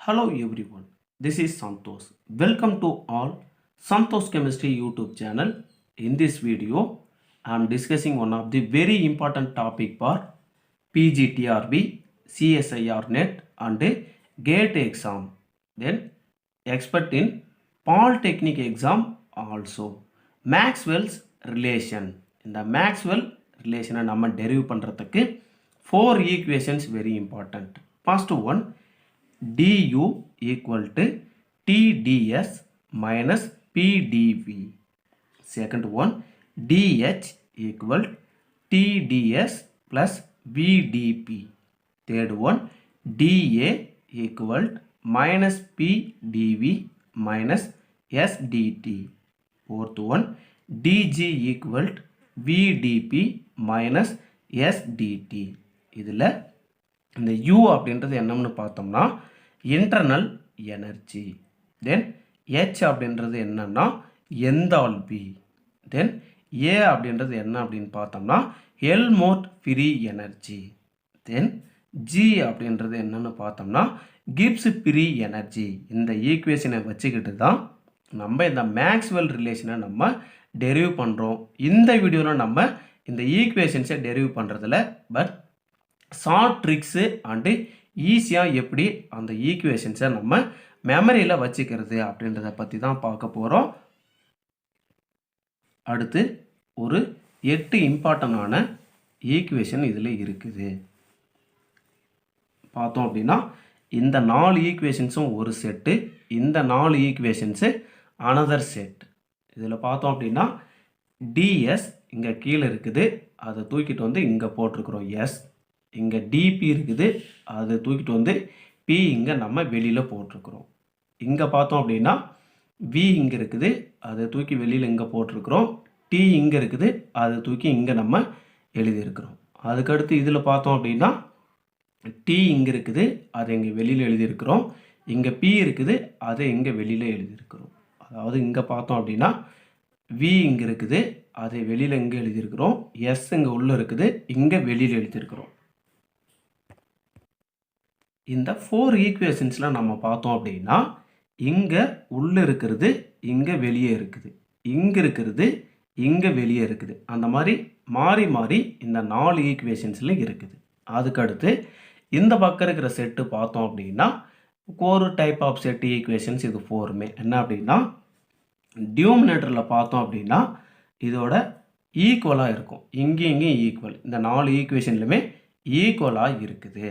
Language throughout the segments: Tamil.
Hello everyone, this is Santosh. Welcome to all Santosh Chemistry YouTube channel. In this video, I am discussing one of the very important topic for PGTRB, CSIR NET and GATE exam. Then expert in Polytechnic exam also. Maxwell's relation. இந்த Maxwell relation நம்ம derive பண்றதுக்கு 4 equations very important. First one, du equal to TDS minus PdV. Second one, dH equal TDS plus VdP. Third one, dA equal minus PdV minus SDT. Fourth one, dG equal VdP minus SDT. இதில் இந்த U அப்படின்றது என்னன்னு பார்த்தோம்னா இன்டர்னல் எனர்ஜி. தென் H அப்படின்றது என்னன்னா எந்தால்பி. தென் A அப்படின்றது என்ன அப்படின்னு பார்த்தோம்னா ஹெல்ம்ஹோல்ட்ஸ் ஃப்ரீ எனர்ஜி. தென் G அப்படின்றது என்னன்னு பார்த்தோம்னா கிப்ஸ் ஃப்ரீ எனர்ஜி. இந்த ஈக்குவேஷனை வச்சுக்கிட்டு தான் நம்ம இந்த மேக்ஸ்வெல் ரிலேஷனை நம்ம டெரிவ் பண்ணுறோம். இந்த வீடியோவில் நம்ம இந்த ஈக்குவேஷன்ஸை டெரிவ் பண்ணுறதில்ல, பட் ஷார்ட் ட்ரிக்ஸு அண்டு ஈஸியாக எப்படி அந்த ஈக்குவேஷன்ஸை நம்ம மெமரியில் வச்சுக்கிறது அப்படின்றத பற்றி தான் பார்க்க போகிறோம். அடுத்து ஒரு 8 இம்பார்ட்டண்டான ஈக்குவேஷன் இதில் இருக்குது. பார்த்தோம் அப்படின்னா இந்த 4 ஈக்குவேஷன்ஸும் ஒரு செட்டு, இந்த 4 ஈக்குவேஷன்ஸு அனதர் செட். இதில் பார்த்தோம் அப்படின்னா டிஎஸ் இங்கே கீழே இருக்குது, அதை தூக்கிட்டு வந்து இங்கே போட்டிருக்கிறோம் எஸ். இங்கே டிபி இருக்குது, அதை தூக்கிட்டு வந்து பி இங்கே நம்ம வெளியில் போட்டிருக்கிறோம். இங்கே பார்த்தோம் அப்படின்னா வி இங்கே இருக்குது, அதை தூக்கி வெளியில் இங்கே போட்டிருக்கிறோம். டி இங்கே இருக்குது, அதை தூக்கி இங்கே நம்ம எழுதியிருக்கிறோம். அதுக்கடுத்து இதில் பார்த்தோம் அப்படின்னா டி இங்கே இருக்குது, அதை இங்கே வெளியில் எழுதியிருக்கிறோம். இங்கே பி இருக்குது, அதை இங்கே வெளியில் எழுதியிருக்கிறோம். அதாவது இங்கே பார்த்தோம் அப்படின்னா வி இங்கே இருக்குது, அதை வெளியில் இங்கே எழுதியிருக்கிறோம். எஸ் இங்கே உள்ளே இருக்குது, இங்கே வெளியில் எழுதியிருக்கிறோம். இந்த 4 ஈக்குவேஷன்ஸில் நம்ம பார்த்தோம் அப்படின்னா இங்கே உள்ளே இருக்கிறது இங்கே வெளியே இருக்குது, இங்கே இருக்கிறது இங்கே வெளியே இருக்குது. அந்த மாதிரி மாறி மாறி இந்த 4 ஈக்குவேஷன்ஸில் இருக்குது. அதுக்கடுத்து இந்த பக்கம் இருக்கிற செட்டு பார்த்தோம் அப்படின்னா ஒரு டைப் ஆஃப் செட் ஈக்குவேஷன்ஸ் இது 4மே என்ன அப்படின்னா டியூமினேட்டரில் பார்த்தோம் அப்படின்னா இதோட ஈக்குவலாக இருக்கும். இங்கேயும் ஈக்குவல், இந்த 4 ஈக்குவேஷன்லையுமே ஈக்குவலாக இருக்குது.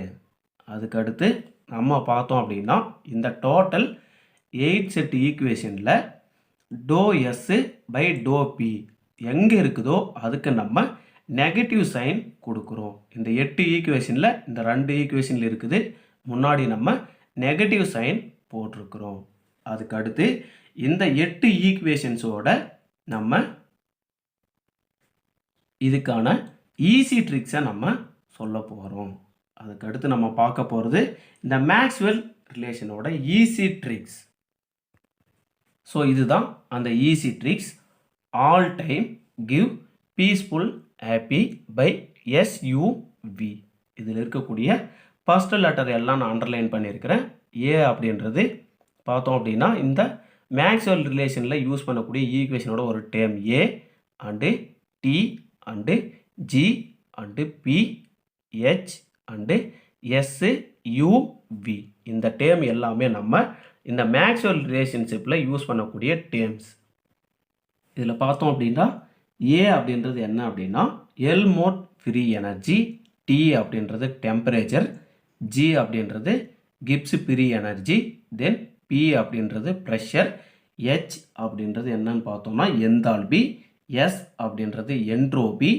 அதுக்கடுத்து நம்ம பார்த்தோம் அப்படின்னா இந்த டோட்டல் 8 செட் ஈக்குவேஷனில் டோ எஸ்ஸு பை டோ பி எங்கே இருக்குதோ அதுக்கு நம்ம நெகட்டிவ் சைன் கொடுக்குறோம். இந்த 8 ஈக்குவேஷனில் இந்த 2 ஈக்குவேஷனில் இருக்குது, முன்னாடி நம்ம நெகட்டிவ் சைன் போட்டிருக்கிறோம். அதுக்கடுத்து இந்த 8 ஈக்குவேஷன்ஸோட நம்ம இதுக்கான ஈஸி ட்ரிக்ஸை நம்ம சொல்ல போகிறோம். அதுக்கடுத்து நம்ம பார்க்க போகிறது இந்த மேக்ஸ்வெல் ரிலேஷனோட ஈஸி ட்ரிக்ஸ். ஸோ இதுதான் அந்த easy tricks. All time give peaceful happy by SUV. இதில் இருக்கக்கூடிய ஃபர்ஸ்ட் லெட்டர் எல்லாம் நான் அண்டர்லைன் பண்ணியிருக்கிறேன். ஏ அப்படின்றது பார்த்தோம் அப்படின்னா இந்த மேக்ஸ்வெல் ரிலேஷனில் யூஸ் பண்ணக்கூடிய ஈக்குவேஷனோட ஒரு term A and T and G and P H and S UV. இந்த டேர்ம் எல்லாமே நம்ம இந்த மேக்ஸ்வெல் ரிலேஷன்ஷிப்பில் யூஸ் பண்ணக்கூடிய டேர்ம்ஸ். இதில் பார்த்தோம் அப்படின்னா ஏ அப்படின்றது என்ன அப்படின்னா ஹெல்ம்ஹோல்ட்ஸ் ஃப்ரீ எனர்ஜி, டி அப்படின்றது டெம்பரேச்சர், ஜி அப்படின்றது கிப்ஸ் ஃப்ரீ எனர்ஜி, தென் பி அப்படின்றது ப்ரெஷர், ஹெச் அப்படின்றது என்னன்னு பார்த்தோம்னா எந்தால்பி, எஸ் அப்படின்றது என்ட்ரோபி,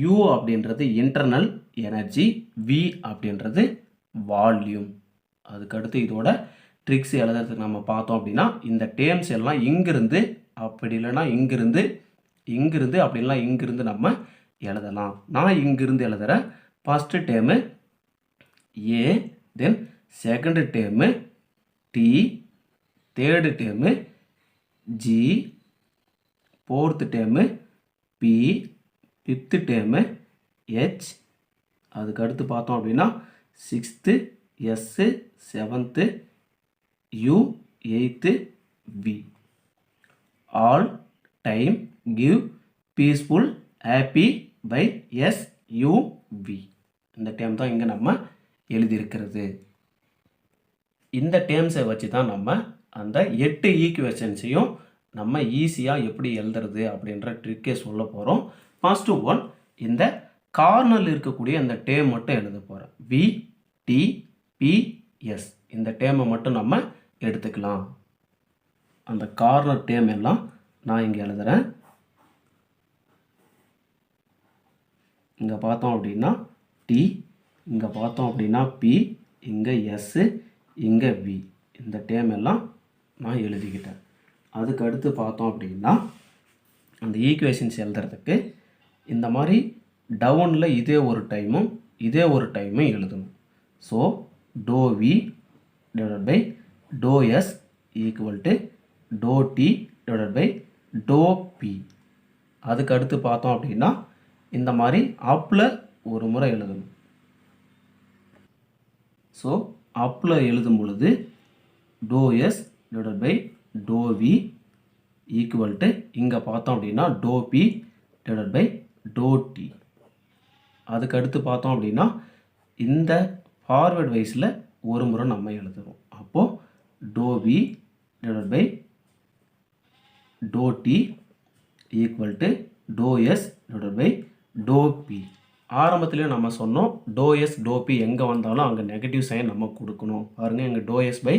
யூ அப்படின்றது இன்டர்னல் எனர்ஜி, வி அப்படின்றது வால்யூம். அதுக்கடுத்து இதோட ட்ரிக்ஸ் எழுதுறதுக்கு நம்ம பார்த்தோம் அப்படின்னா இந்த டேர்ம்ஸ் எல்லாம் இங்கிருந்து அப்படி இல்லைன்னா இங்கிருந்து அப்படின்லாம் இங்கிருந்து நம்ம எழுதலாம். நான் இங்கிருந்து எழுதுகிறேன். First term A, then second term D, third term G, fourth term B, fifth term H, அதுக்கடுத்து பார்த்தோம் அப்படின்னா sixth S, seventh U, eighth V. All time give peaceful happy by S U V. இந்த டேர்ம் தான் இங்கே நம்ம எழுதியிருக்கிறது. இந்த டேர்ம்ஸை வச்சு தான் நம்ம அந்த 8 ஈக்குவேஷன்ஸையும் நம்ம ஈஸியாக எப்படி எழுதுறது அப்படின்ற ட்ரிக்கே சொல்ல போகிறோம். ஃபர்ஸ்ட் ஒன், இந்த கார்னரில் இருக்கக்கூடிய அந்த டேர்ம் மட்டும் எழுத போகிறோம். V T P S. இந்த டேர்மை மட்டும் நம்ம எடுத்துக்கலாம். அந்த கார்னர் டேர்ம் எல்லாம் நான் இங்கே எழுதுகிறேன். இங்கே பார்த்தோம் அப்படின்னா T, இங்கே பார்த்தோம் அப்படின்னா P, இங்கே S, இங்கே V. இந்த டேர்ம் எல்லாம் நான் எழுதிக்கிட்டேன். அதுக்கு அடுத்து பார்த்தோம் அப்படின்னா அந்த ஈக்குவேஷன்ஸ் எழுதுறதுக்கு இந்த மாதிரி டவுனில் இதே ஒரு டைமும் எழுதணும். ஸோ டோ V divided by to S equal to to T divided by to P. அதுக்கு அடுத்து பார்த்தோம் அப்படின்னா இந்த மாதிரி அப்பில் ஒரு முறை எழுதணும். ஸோ அப்பில் எழுதும் பொழுது டோ S divided by to V equal to இங்கே பார்த்தோம் அப்படின்னா to P divided by to T. அதுக்கு அடுத்து பார்த்தோம் அப்படின்னா இந்த ஃபார்வர்ட் வைஸில் ஒரு முறை நம்ம எழுதுகிறோம். அப்போது டோ V divided by to D equal to to S divided by to P. ஆரம்பத்துலேயே நம்ம சொன்னோம் டோ எஸ் டோ பி எங்கே வந்தாலும் அங்கே நெகட்டிவ் சைன் நம்ம கொடுக்கணும். பாருங்கள், இங்கே டோ எஸ் பை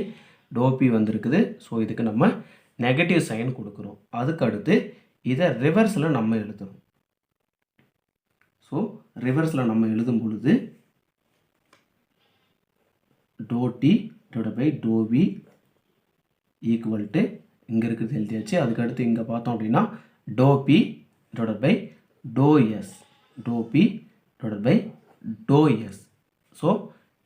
டோ பி வந்திருக்குது. ஸோ இதுக்கு நம்ம நெகட்டிவ் சைன் கொடுக்குறோம். அதுக்கு அடுத்து இதை ரிவர்ஸில் நம்ம எழுதுகிறோம். ஸோ ரிவர்ஸில் நம்ம எழுதும் பொழுது டோ T divide by to V equal to இங்கே இருக்கிறது எழுதியாச்சு. அதுக்கடுத்து இங்கே பார்த்தோம் அப்படின்னா to P divide by to S, டோ P divide by to S. So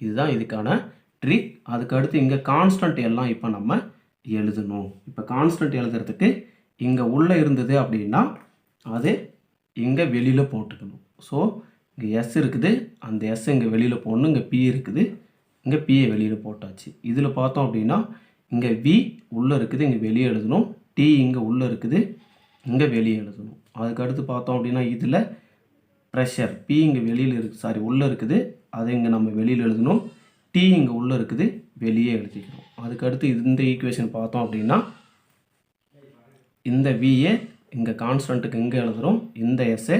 இதுதான் இதுக்கான ட்ரிக். அதுக்கடுத்து இங்கே கான்ஸ்டன்ட் எல்லாம் இப்போ நம்ம எழுதணும். இப்போ கான்ஸ்டன்ட் எழுதுறதுக்கு இங்கே உள்ளே இருந்தது அப்படின்னா அது இங்கே வெளியில் போட்டுக்கணும். ஸோ இங்கே எஸ் இருக்குது, அந்த எஸ் இங்கே வெளியில் போடணும். இங்கே பி இருக்குது, இங்கே பியை வெளியில் போட்டாச்சு. இதில் பார்த்தோம் அப்படின்னா இங்கே வி உள்ளே இருக்குது, இங்கே வெளியே எழுதணும். டி இங்கே உள்ளே இருக்குது, இங்கே வெளியே எழுதணும். அதுக்கடுத்து பார்த்தோம் அப்படின்னா இதில் ப்ரெஷர் பி இங்கே வெளியில் உள்ளே இருக்குது, அதை இங்கே நம்ம வெளியில் எழுதணும். டி இங்கே உள்ளே இருக்குது, வெளியே எழுதிக்கணும். அதுக்கடுத்து இந்த ஈக்குவேஷன் பார்த்தோம் அப்படின்னா இந்த விஏ இங்கே கான்ஸ்டன்ட்டுக்கு இங்கே எழுதுகிறோம், இந்த எஸ்ஸை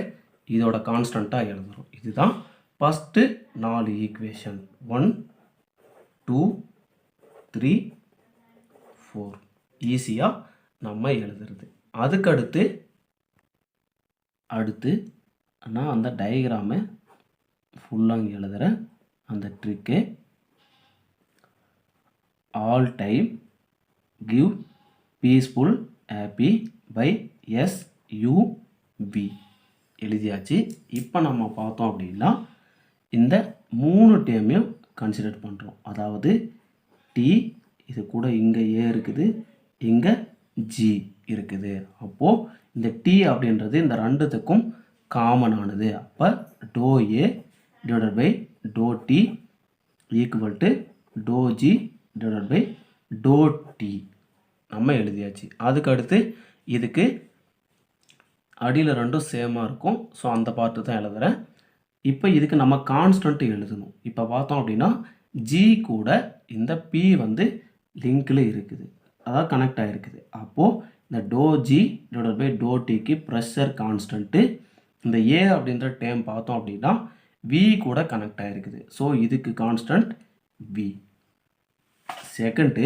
இதோட கான்ஸ்டண்ட்டாக எழுதுகிறோம். இதுதான் ஃபஸ்ட்டு 4 ஈக்குவேஷன். 1 2 3 4 ஈஸியாக நம்ம எழுதுறது. அதுக்கடுத்து நான் அந்த டயக்ராமை ஃபுல்லாக இங்கே எழுதுகிறேன். அந்த trick all time give peaceful happy by S U V எழுதியாச்சு. இப்போ நம்ம பார்த்தோம் அப்படின்னா இந்த 3 டேர்மையும் கன்சிடர் பண்ணுறோம். அதாவது டி இது கூட இங்கே ஏ இருக்குது, இங்கே ஜி இருக்குது. அப்போது இந்த டி அப்படின்றது இந்த ரெண்டுத்துக்கும் காமனானது. அப்போ டோ A divided by to D equal to டோ G divided by to T நம்ம எழுதியாச்சு. அதுக்கடுத்து இதுக்கு அடியில் ரெண்டும் சேமாக இருக்கும். ஸோ அந்த பார்ட்டு தான் எழுதுகிறேன். இப்போ இதுக்கு நம்ம கான்ஸ்டன்ட் எழுதணும். இப்போ பார்த்தோம் அப்படின்னா ஜி கூட இந்த பி வந்து லிங்கில் இருக்குது, அதாவது கனெக்ட் ஆகிருக்குது. அப்போது இந்த டோ ஜி டிவைட் பை டோ டிக்கு ப்ரெஷர் கான்ஸ்டன்ட்டு. இந்த ஏ அப்படின்ற டேம் பார்த்தோம் அப்படின்னா வி கூட கனெக்ட் ஆகிருக்குது. ஸோ இதுக்கு கான்ஸ்டன்ட் வி. செகண்டு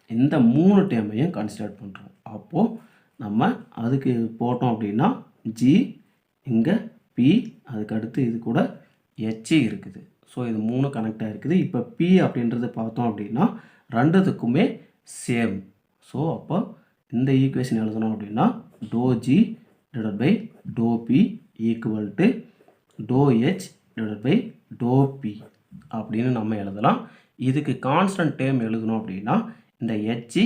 இந்த 3 டேமையும் கன்சிடர் பண்ணுறோம். அப்போது நம்ம அதுக்கு போட்டோம் அப்படின்னா ஜி இங்கே பி, அதுக்கடுத்து இது கூட ஹெச் இருக்குது. ஸோ இது 3 கனெக்ட் ஆகிருக்குது. இப்போ பி அப்படின்றது பார்த்தோம் அப்படின்னா ரெண்டுத்துக்குமே சேம். ஸோ அப்போ இந்த ஈக்குவேஷன் எழுதணும் அப்படின்னா டோ G divide by to P equal to டோ H divide by to P அப்படின்னு நம்ம எழுதலாம். இதுக்கு கான்ஸ்டன்ட் டேம் எழுதணும் அப்படின்னா இந்த ஹெச்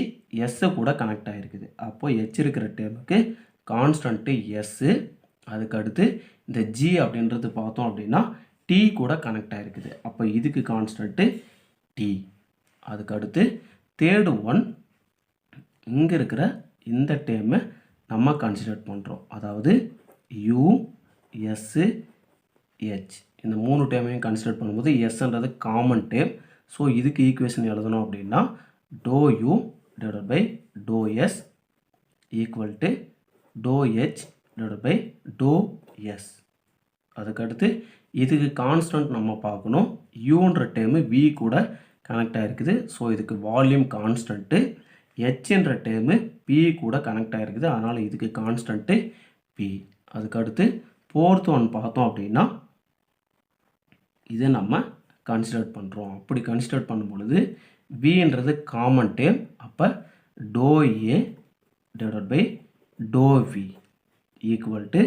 எஸ்ஸு கூட கனெக்ட் ஆகிருக்குது. அப்போது ஹெச் இருக்கிற டேமுக்கு கான்ஸ்டன்ட்டு எஸ்ஸு. அதுக்கடுத்து இந்த ஜி அப்படின்றது பார்த்தோம் அப்படின்னா டி கூட கனெக்ட் ஆகிருக்குது. அப்போ இதுக்கு கான்ஸ்டன்ட்டு டி. அதுக்கடுத்து தேர்டு ஒன் இங்கே இருக்கிற இந்த டேர்மை நம்ம கன்சிடர் பண்ணுறோம். அதாவது யூ எஸ்ஸு ஹெச் இந்த 3 டேர்மையும் கன்சிடர் பண்ணும்போது எஸ்ன்றது காமன் டேர்ம். ஸோ இதுக்கு ஈக்குவேஷன் எழுதணும் அப்படின்னா டோ U divided by to S equal to டோ H divided by to S. அதுக்கடுத்து இதுக்கு கான்ஸ்டன்ட் நம்ம பார்க்கணும். யூன்ற டேர்மு வி கூட கனெக்ட் ஆகிருக்குது. ஸோ இதுக்கு வால்யூம் கான்ஸ்டன்ட்டு. ஹெச்ன்ற டேர்மு பி கூட கனெக்ட் ஆகிருக்குது. அதனால் இதுக்கு கான்ஸ்டன்ட்டு பி. அதுக்கடுத்து ஃபோர்த் ஒன் பார்த்தோம் அப்படின்னா இதை நம்ம கன்சிடர் பண்ணுறோம். அப்படி கன்சிடர் பண்ணும் பொழுது வின்றது காமன் டேர்ம். அப்போ டோ A divided by to V equal to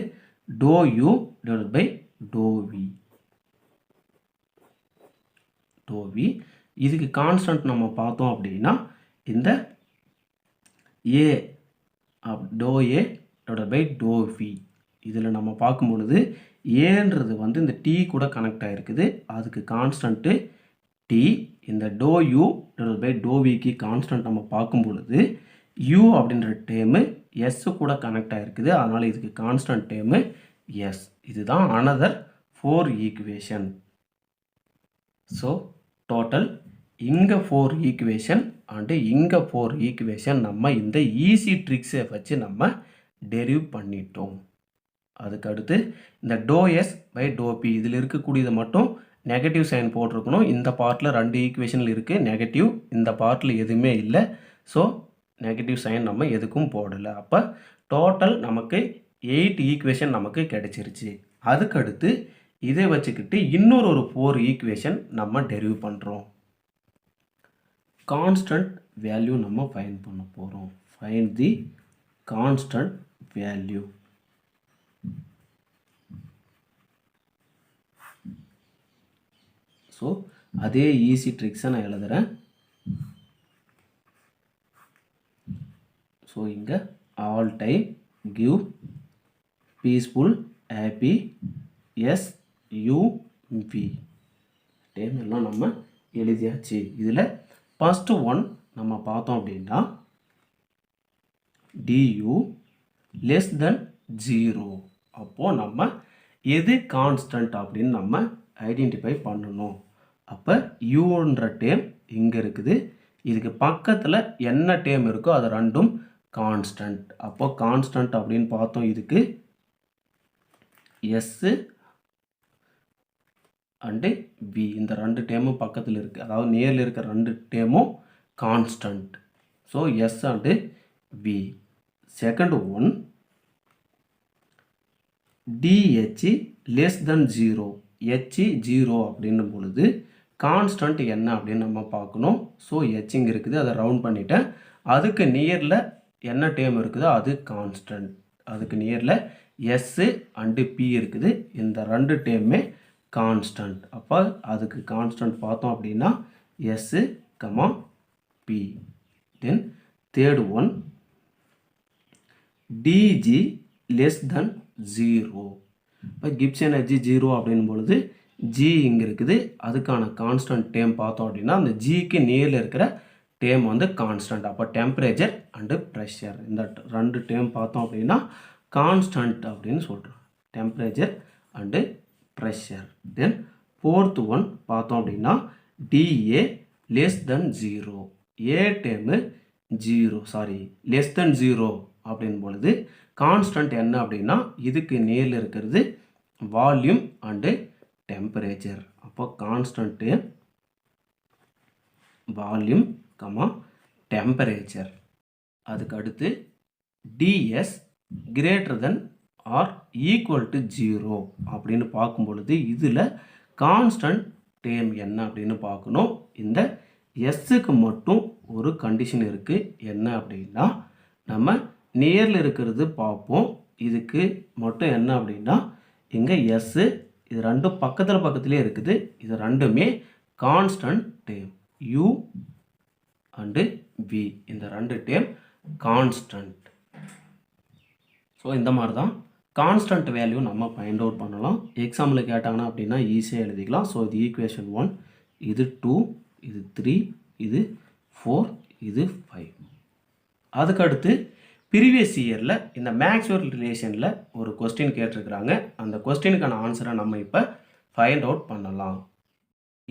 டோ U divided by to V. டோ வி இதுக்கு கான்ஸ்டன்ட் நம்ம பார்த்தோம் அப்படின்னா இந்த ஏ டோ A divided by to V. இதில் நம்ம பார்க்கும் பொழுது ஏன்றது வந்து இந்த டி கூட கனெக்ட் ஆகிருக்குது. அதுக்கு கான்ஸ்டன்ட்டு டி. இந்த doe U divided by doe விக்கு கான்ஸ்டன்ட் நம்ம பார்க்கும் பொழுது யூ அப்படின்ற டேர்மு எஸ் கூட கனெக்ட் ஆகிருக்குது. அதனால் இதுக்கு கான்ஸ்டன்ட் டேர்மு எஸ். இதுதான் அனதர் 4 ஈக்குவேஷன். ஸோ டோட்டல் இங்கே 4 ஈக்குவேஷன் அண்டு இங்கே 4 ஈக்குவேஷன் நம்ம இந்த ஈஸி ட்ரிக்ஸை வச்சு நம்ம டெரிவ் பண்ணிட்டோம். அதுக்கடுத்து இந்த doe S by to P இதில் இருக்கக்கூடியது மட்டும் நெகட்டிவ் சைன் போட்டிருக்கணும். இந்த பார்ட்டில் 2 ஈக்குவேஷனில் இருக்குது நெகட்டிவ், இந்த பார்ட்டில் எதுவுமே இல்லை. ஸோ நெகட்டிவ் சைன் நம்ம எதுக்கும் போடலை. அப்போ டோட்டல் நமக்கு 8 ஈக்குவேஷன் நமக்கு கிடைச்சிருச்சு. அதுக்கடுத்து இதை வச்சுக்கிட்டு இன்னொரு 4 ஈக்குவேஷன் நம்ம டெரிவ் பண்ணுறோம். கான்ஸ்டன்ட் வேல்யூ நம்ம ஃபைண்ட் பண்ண போகிறோம். Find the constant value. So அதே ஈஸி ட்ரிக்ஸை நான் எழுதுகிறேன். ஸோ இங்கே all time give peaceful happy S U V time எல்லாம் நம்ம எழுதியாச்சு. இதில் ஃபஸ்ட்டு ஒன் நம்ம பார்த்தோம் அப்படின்னா du லெஸ் தென் 0. அப்போது நம்ம எது கான்ஸ்டன்ட் அப்படின்னு நம்ம ஐடென்டிஃபை பண்ணணும். அப்போ யூன்ற டேம் இங்கே இருக்குது. இதுக்கு பக்கத்தில் என்ன டேம் இருக்கோ அது ரெண்டும் கான்ஸ்டன்ட். அப்போ கான்ஸ்டன்ட் அப்படின்னு பார்த்தோம். இதுக்கு எஸ்ஸு அண்டு வி இந்த 2 டேமும் பக்கத்தில் இருக்குது. அதாவது நேரில் இருக்கிற 2 டேமும் constant. So S and V. Second one dH less then 0. H 0 அப்படின்னும் பொழுது கான்ஸ்டன்ட் என்ன அப்படின்னு நம்ம பார்க்கணும். ஸோ ஹெச் இங்கே இருக்குது, அதை ரவுண்ட் பண்ணிவிட்டேன். அதுக்கு நியரில் என்ன டேம் இருக்குதோ அது கான்ஸ்டன்ட். அதுக்கு நியரில் எஸ்ஸு அண்டு பி இருக்குது. இந்த 2 டேமுமே கான்ஸ்டன்ட். அப்போ அதுக்கு கான்ஸ்டன்ட் பார்த்தோம் அப்படின்னா S comma P. Then third one dG less தென் 0. இப்போ கிப்ஸ் எனர்ஜி 0 அப்படின் பொழுது ஜி இங்கே இருக்குது. அதுக்கான கான்ஸ்டன்ட் டேம் பார்த்தோம் அப்படின்னா அந்த ஜிக்கு நேரில் இருக்கிற டேம் வந்து கான்ஸ்டன்ட். அப்போ டெம்பரேச்சர் அண்டு ப்ரெஷர் இந்த 2 டேம் பார்த்தோம் அப்படின்னா கான்ஸ்டன்ட் அப்படின்னு சொல்கிறோம். Temperature and pressure. Then fourth one பார்த்தோம் அப்படின்னா D A less then 0. A term 0 less தென் 0 அப்படின் பொழுது கான்ஸ்டன்ட் என்ன அப்படின்னா இதுக்கு நேரில் இருக்கிறது வால்யூம் அண்டு டெம்பரேச்சர். அப்போ கான்ஸ்டன்ட்டு வால்யூம் கமா டெம்பரேச்சர். அதுக்கு அடுத்து D S greater than or equal to 0 அப்படின்னு பார்க்கும் பொழுது இதில் கான்ஸ்டன்ட் டேம் என்ன அப்படின்னு பார்க்கணும். இந்த எஸ்ஸுக்கு மட்டும் ஒரு கண்டிஷன் இருக்குது. என்ன அப்படின்னா நம்ம நேரில் இருக்கிறது பார்ப்போம். இதுக்கு மட்டும் என்ன அப்படின்னா இங்கே எஸ்ஸு இது 2 பக்கத்துலேயே இருக்குது. இது 2மே constant term. U and V இந்த 2 டேம் கான்ஸ்டன்ட். ஸோ இந்த மாதிரி தான் கான்ஸ்டன்ட் வேல்யூ நம்ம ஃபைண்ட் அவுட் பண்ணலாம். எக்ஸாம்பிள் கேட்டாங்கன்னா அப்படின்னா ஈஸியாக எழுதிக்கலாம். ஸோ இது ஈக்குவேஷன் 1, இது 2, இது 3, இது 4, இது 5. அதுக்கடுத்து ப்ரீவியஸ் இயரில் இந்த மேக்ஸ்வெல் ரிலேஷனில் ஒரு கொஸ்டின் கேட்டிருக்கிறாங்க. அந்த கொஸ்டினுக்கான ஆன்சரை நம்ம இப்போ ஃபைண்ட் அவுட் பண்ணலாம்.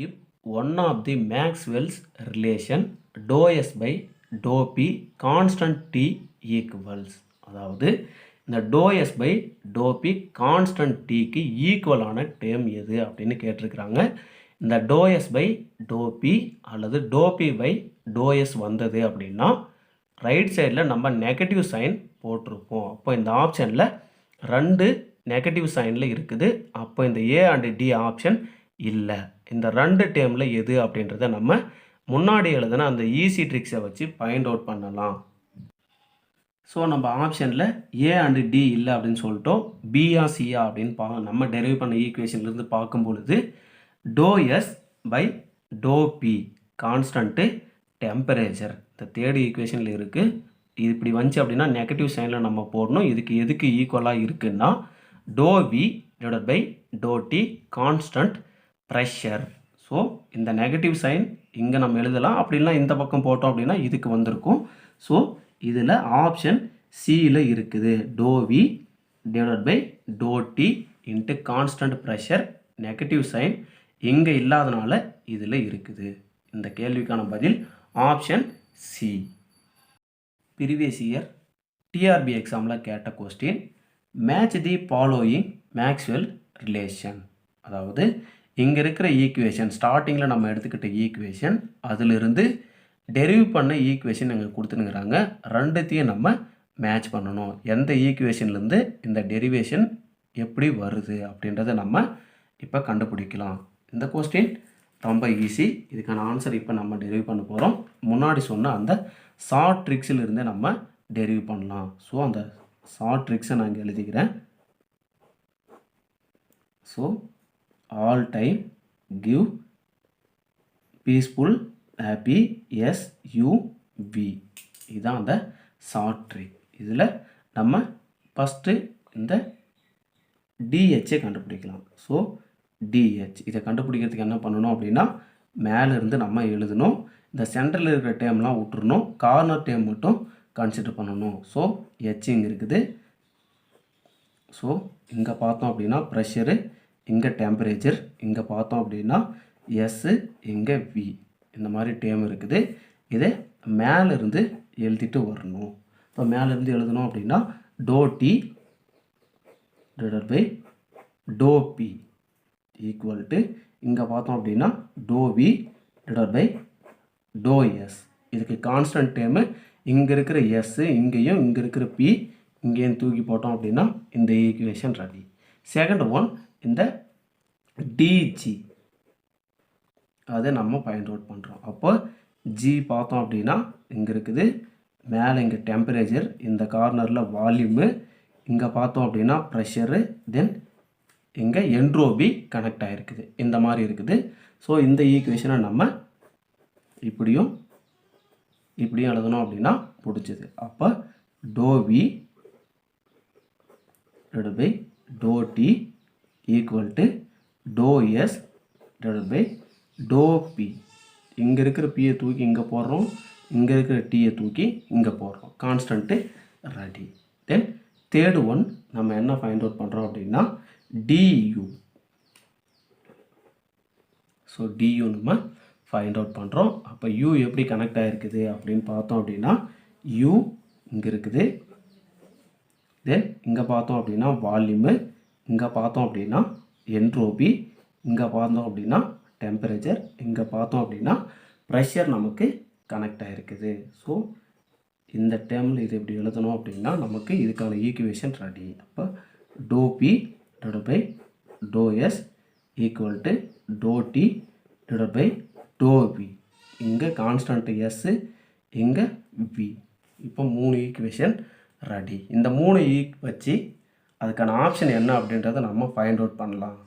If one of the Maxwell's relation doe S by doe P constant T equals, அதாவது இந்த டோஎஸ் பை டோபி கான்ஸ்டன்ட் டிக்கு ஈக்குவலான டேர்ம் எது அப்படின்னு கேட்டிருக்கிறாங்க. இந்த டோஎஸ் பை டோபி அல்லது டோபி பை டோஎஸ் வந்தது அப்படின்னா ரைட் சைடில் நம்ம நெகட்டிவ் சைன் போட்டிருப்போம். அப்போ இந்த ஆப்ஷனில் 2 நெகட்டிவ் சைனில் இருக்குது. அப்போ இந்த ஏ அண்ட் டி ஆப்ஷன் இல்லை. இந்த 2 டேர்மில் எது அப்படின்றத நம்ம முன்னாடி எழுதுன அந்த ஈஸி ட்ரிக்ஸை வச்சு ஃபைண்ட் அவுட் பண்ணலாம். ஸோ நம்ம ஆப்ஷனில் ஏ அண்டு டி இல்லை அப்படின்னு சொல்லிட்டோம். பியா சியா அப்படின்னு நம்ம டெரைவ் பண்ண ஈக்குவேஷன்லேருந்து பார்க்கும் பொழுது doe S by doe P constant temperature இந்த தேர்ட் ஈக்குவேஷனில் இருக்குது. இது இப்படி வந்துச்சு அப்படின்னா நெகட்டிவ் சைனில் நம்ம போடணும். இதுக்கு எதுக்கு ஈக்குவலாக இருக்குன்னா doe V divided by to T constant pressure. So இந்த நெகட்டிவ் சைன் இங்கே நம்ம எழுதலாம். அப்படிலாம் இந்த பக்கம் போட்டோம் அப்படின்னா இதுக்கு வந்திருக்கும். ஸோ இதில் ஆப்ஷன் சியில் இருக்குது. Doe V divided by to T into constant pressure. Negative sign இங்கே இல்லாதனால இதில் இருக்குது. இந்த கேள்விக்கான பதில் option C. Previous year TRB எக்ஸாமில் கேட்ட question match the following Maxwell relation, அதாவது இங்கே இருக்கிற ஈக்குவேஷன் ஸ்டார்டிங்கில் நம்ம எடுத்துக்கிட்ட ஈக்குவேஷன் அதிலிருந்து டெரிவ் பண்ண ஈக்குவேஷன் இங்கே கொடுத்துனுங்கிறாங்க. 2த்தையும் நம்ம மேட்ச் பண்ணணும். எந்த ஈக்குவேஷன்லேருந்து இந்த டெரிவேஷன் எப்படி வருது அப்படின்றத நம்ம இப்போ கண்டுபிடிக்கலாம். இந்த கொஸ்டின் ரொம்ப ஈஸி. இதுக்கான ஆன்சர் இப்போ நம்ம டெரிவ் பண்ண போகிறோம். முன்னாடி சொன்ன அந்த ஷார்ட் ட்ரிக்ஸில் இருந்தே நம்ம டெரிவ் பண்ணலாம். ஸோ அந்த ஷார்ட் ட்ரிக்ஸை நான் இங்கே எழுதிக்கிறேன். So all time give peaceful happy SUV, இதுதான் அந்த ஷார்ட் ட்ரிக். இதில் நம்ம ஃபஸ்ட்டு இந்த DH கண்டுபிடிக்கலாம். ஸோ DH இதை கண்டுபிடிக்கிறதுக்கு என்ன பண்ணணும் அப்படின்னா மேலேருந்து நம்ம எழுதணும். இந்த சென்டரில் இருக்கிற டேம்லாம் விட்டுறணும். கார்னர் டேம் மட்டும் கன்சிடர் பண்ணணும். ஸோ H இங்கே இருக்குது. ஸோ இங்கே பார்த்தோம் அப்படின்னா ப்ரெஷரு, இங்கே டெம்பரேச்சர், இங்கே பார்த்தோம் அப்படின்னா S, இங்கே V, இந்த மாதிரி டேம் இருக்குது. இதை மேலேருந்து எழுதிட்டு வரணும். இப்போ மேலேருந்து எழுதணும் அப்படின்னா doe T divided by to P equal to இங்கே பார்த்தோம் அப்படின்னா doe V divided by to S. இதுக்கு கான்ஸ்டன்ட் டேமு இங்கே இருக்கிற எஸ்ஸு இங்கேயும் இங்கே இருக்கிற பி இங்கேயும் தூக்கி போட்டோம் அப்படின்னா இந்த ஈக்குவேஷன் ரெடி. செகண்ட் ஒன் இந்த டிஜி அதை நம்ம ஃபைண்ட் அவுட் பண்ணுறோம். அப்போ ஜி பார்த்தோம் அப்படின்னா இங்கே இருக்குது. மேலே இங்கே டெம்பரேச்சர், இந்த கார்னரில் வால்யூமு, இங்கே பார்த்தோம் அப்படின்னா ப்ரெஷரு, தென் இங்கே என்ட்ரோபி கனெக்ட் ஆகிருக்குது. இந்த மாதிரி இருக்குது. ஸோ இந்த ஈக்குவேஷனை நம்ம இப்படியும் எழுதணும் அப்படின்னா பிடிச்சது. அப்போ doe V divided by to D equal to to S divided by to P. இங்கே இருக்கிற பியை தூக்கி இங்கே போடுறோம், இங்கே இருக்கிற டீயை தூக்கி இங்கே போடுறோம். Constant ready. தென் தேர்டு ஒன் நம்ம என்ன ஃபைண்ட் அவுட் பண்ணுறோம் அப்படின்னா டியூ. ஸோ டியூ நம்ம ஃபைண்ட் அவுட் பண்ணுறோம். அப்போ யூ எப்படி கனெக்ட் ஆகிருக்குது அப்படின்னு பார்த்தோம் அப்படின்னா யூ இங்கே இருக்குது. தென் இங்கே பார்த்தோம் அப்படின்னா வால்யூமு, இங்கே பார்த்தோம் அப்படின்னா என்ட்ரோபி, இங்கே பார்த்தோம் அப்படின்னா டெம்பரேச்சர், இங்கே பார்த்தோம் அப்படின்னா ப்ரெஷர் நமக்கு கனெக்ட் ஆகிருக்குது. ஸோ இந்த டேர்மில் இது எப்படி எழுதணும் அப்படின்னா நமக்கு இதுக்கான ஈக்குவேஷன் ரெடி. அப்போ doe P divided by to S equal to to T divided by to V. இங்கே கான்ஸ்டன்ட் எஸ்ஸு, இங்கே வி. இப்போ 3 ஈக்குவேஷன் ரெடி. இந்த 3 வச்சு அதுக்கான ஆப்ஷன் என்ன அப்படின்றத நம்ம ஃபைண்ட் அவுட் பண்ணலாம்.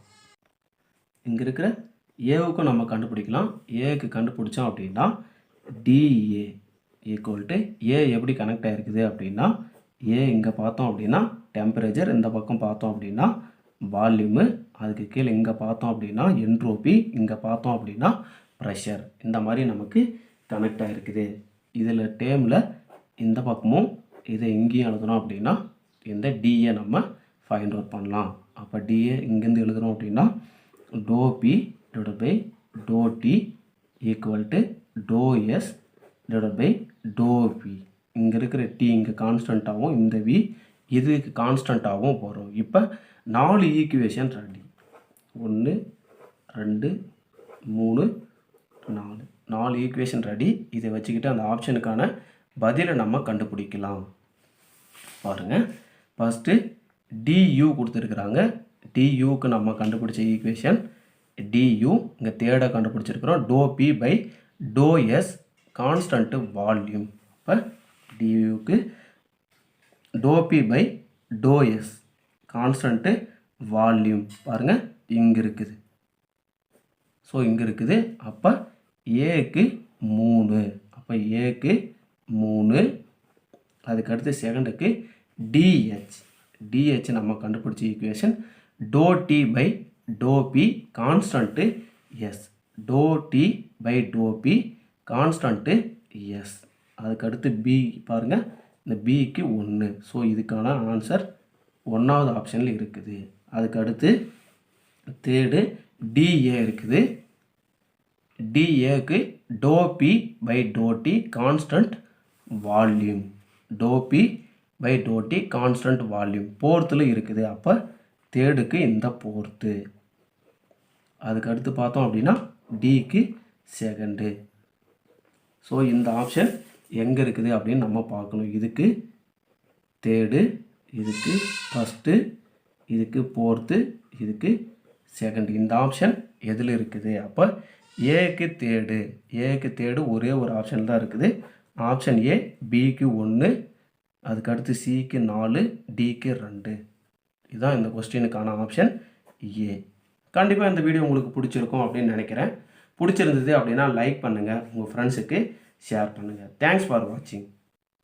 இங்கே இருக்கிற ஏவுக்கும் நம்ம கண்டுபிடிக்கலாம். ஏக்கு கண்டுபிடிச்சோம் அப்படின்னா டிஏ ஈக்குவல் டு ஏ எப்படி கனெக்ட் ஆகிருக்குது அப்படின்னா ஏ இங்கே பார்த்தோம் அப்படின்னா டெம்பரேச்சர், இந்த பக்கம் பார்த்தோம் அப்படின்னா வால்யூமு, அதுக்கு கீழே இங்கே பார்த்தோம் அப்படின்னா என்ட்ரோபி, இங்கே பார்த்தோம் அப்படின்னா ப்ரெஷர். இந்த மாதிரி நமக்கு கனெக்ட் ஆகிருக்குது. இதில் டேர்மில் இந்த பக்கமும் இதை இங்கேயும் எழுதுனோம் அப்படின்னா இந்த டிஏ நம்ம ஃபைண்ட் அவுட் பண்ணலாம். அப்போ டிஏ இங்கேருந்து எழுதுகிறோம் அப்படின்னா to P divide by to D equal to to S divide by to V. இங்கே இருக்கிற டி இங்கே கான்ஸ்டண்ட்டாகவும் இந்த வி இதுக்கு கான்ஸ்டண்ட்டாகவும் போகிறோம். இப்போ 4 ஈக்குவேஷன் ரெடி. 1 2 3 4 equation ready. இதை வச்சுக்கிட்டு அந்த ஆப்ஷனுக்கான பதிலை நம்ம கண்டுபிடிக்கலாம். பாருங்கள், ஃபஸ்ட்டு டியூ கொடுத்துருக்குறாங்க. டியூக்கு நம்ம கண்டுபிடிச்ச ஈக்குவேஷன் டியூ. இங்கே தேர்டை கண்டுபிடிச்சிருக்கிறோம். டோ P by to S constant volume. இப்போ டியூக்கு டோ P by to S constant volume பாருங்கள் இங்கே இருக்குது. ஸோ இங்கே இருக்குது. அப்போ ஏக்கு 3. அப்போ ஏக்கு 3. அதுக்கடுத்து செகண்டுக்கு டிஹெச் நம்ம கண்டுபிடிச்ச equation doe T by to P constant S. Doe T by to P constant S. அதுக்கடுத்து பி பாருங்கள், இந்த பிக்கு 1. ஸோ இதுக்கான ஆன்சர் 1வது ஆப்ஷனில் இருக்குது. அதுக்கடுத்து தேர்டு டிஏ இருக்குது. டிஏக்கு டோ P by to T constant volume. டோ P by to T constant volume போர்த்தில் இருக்குது. அப்போ தேர்டுக்கு இந்த போர்த்து. அதுக்கடுத்து பார்த்தோம் அப்படின்னா டிக்கு செகண்டு. ஸோ இந்த ஆப்ஷன் எங்கே இருக்குது அப்படின்னு நம்ம பார்க்கணும். இதுக்கு தேர்டு, இதுக்கு ஃபஸ்ட்டு, இதுக்கு ஃபோர்த்து, இதுக்கு செகண்டு. இந்த ஆப்ஷன் எதில் இருக்குது? அப்போ ஏக்கு தேர்டு ஒரே ஒரு ஆப்ஷன் தான் இருக்குது. Option A. பிக்கு 1, அதுக்கடுத்து சிக்கு 4, டிக்கு 2. இதுதான் இந்த கொஸ்டினுக்கான ஆப்ஷன் ஏ. கண்டிப்பாக இந்த வீடியோ உங்களுக்கு பிடிச்சிருக்கும் அப்படின்னு நினைக்கிறேன். பிடிச்சிருந்தது அப்படின்னா லைக் பண்ணுங்கள், உங்கள் ஃப்ரெண்ட்ஸுக்கு ஷேர் பண்ணுங்கள். தேங்க்ஸ் ஃபார் வாட்சிங்.